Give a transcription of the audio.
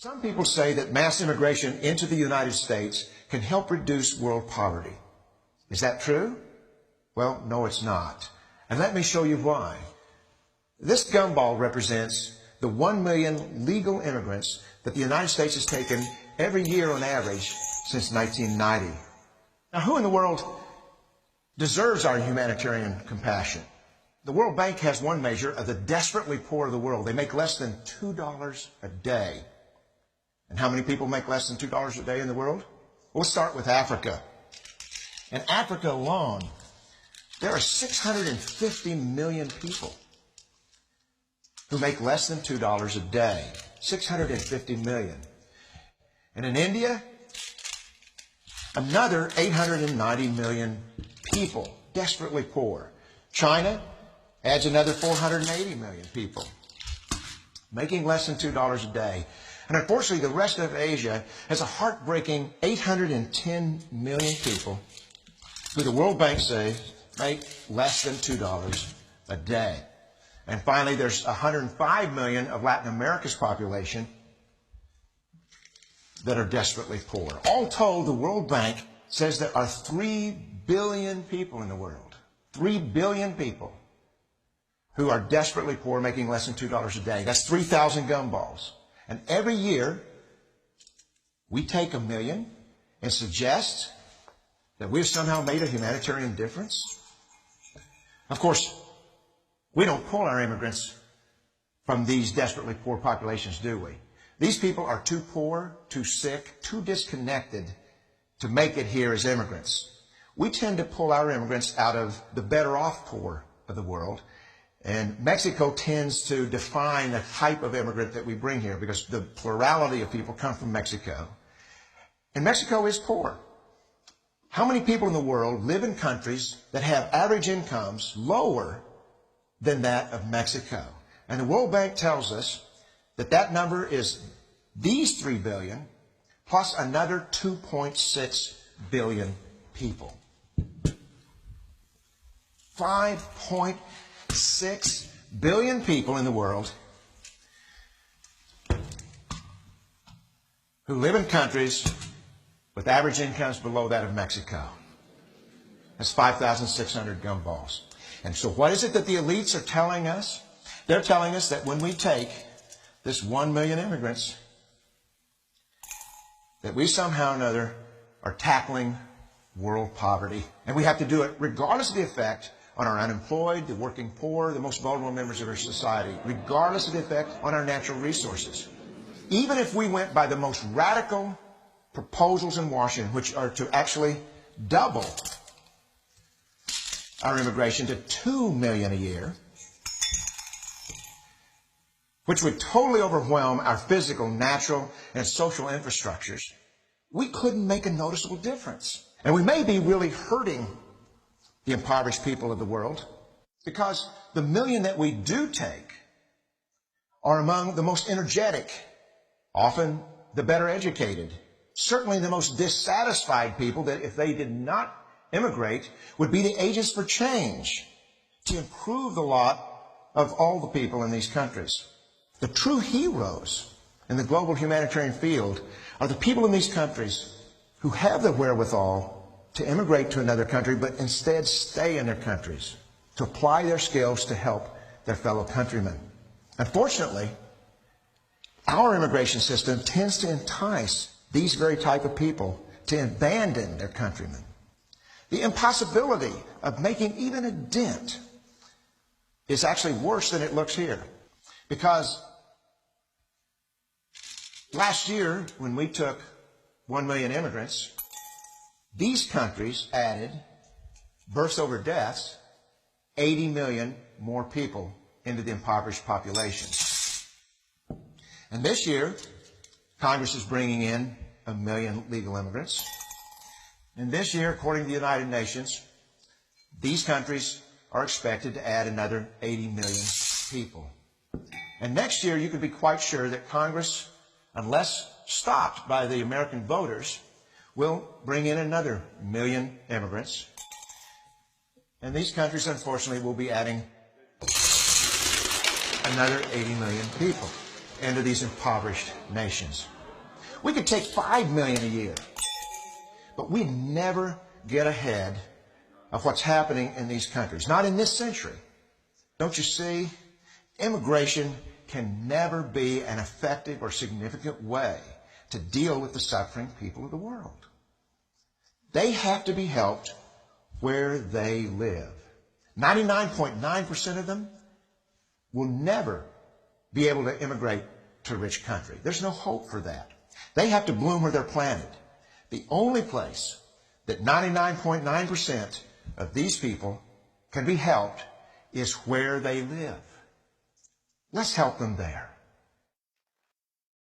Some people say that mass immigration into the United States can help reduce world poverty. Is that true? Well, no, it's not. And let me show you why. This gumball represents the 1 million legal immigrants that the United States has taken every year on average since 1990. Now, who in the world deserves our humanitarian compassion? The World Bank has one measure of the desperately poor of the world. They make less than $2 a day. And how many people make less than $2 a day in the world? We'll start with Africa. In Africa alone, there are 650 million people who make less than $2 a day. 650 million. And in India, another 890 million people, desperately poor. China adds another 480 million people, making less than $2 a day. And unfortunately, the rest of Asia has a heartbreaking 810 million people who the World Bank says make less than $2 a day. And finally, there's 105 million of Latin America's population that are desperately poor. All told, the World Bank says there are 3 billion people in the world. 3 billion people who are desperately poor, making less than $2 a day. That's 3,000 gumballs. And every year, we take 1 million and suggest that we've somehow made a humanitarian difference. Of course, we don't pull our immigrants from these desperately poor populations, do we? These people are too poor, too sick, too disconnected to make it here as immigrants. We tend to pull our immigrants out of the better off poor of the world. And Mexico tends to define the type of immigrant that we bring here because the plurality of people come from Mexico. And Mexico is poor. How many people in the world live in countries that have average incomes lower than that of Mexico? And the World Bank tells us that that number is these 3 billion plus another 2.6 billion people. 5.6 billion people in the world who live in countries with average incomes below that of Mexico. That's 5,600 gumballs. And so what is it that the elites are telling us? They're telling us that when we take this 1 million immigrants, that we somehow or another are tackling world poverty. And we have to do it regardless of the effect on our unemployed, the working poor, the most vulnerable members of our society, regardless of the effect on our natural resources. Even if we went by the most radical proposals in Washington, which are to actually double our immigration to 2 million a year, which would totally overwhelm our physical, natural, and social infrastructures, we couldn't make a noticeable difference. And we may be really hurting the impoverished people of the world because the million that we do take are among the most energetic, often the better educated, certainly the most dissatisfied people that if they did not immigrate would be the agents for change to improve the lot of all the people in these countries. The true heroes in the global humanitarian field are the people in these countries who have the wherewithal to immigrate to another country, but instead stay in their countries, to apply their skills to help their fellow countrymen. Unfortunately, our immigration system tends to entice these very type of people to abandon their countrymen. The impossibility of making even a dent is actually worse than it looks here. Because last year, when we took 1 million immigrants, these countries added, births over deaths, 80 million more people into the impoverished population. And this year, Congress is bringing in 1 million legal immigrants. And this year, according to the United Nations, these countries are expected to add another 80 million people. And next year, you can be quite sure that Congress, unless stopped by the American voters, will bring in another 1 million immigrants. And these countries, unfortunately, will be adding another 80 million people. into these impoverished nations. We could take 5 million a year, but we'd never get ahead of what's happening in these countries. Not in this century. Don't you see? Immigration can never be an effective or significant way to deal with the suffering people of the world. They have to be helped where they live. 99.9% of them will never be able to immigrate to a rich country. There's no hope for that. They have to bloom where they're planted. The only place that 99.9% of these people can be helped is where they live. Let's help them there.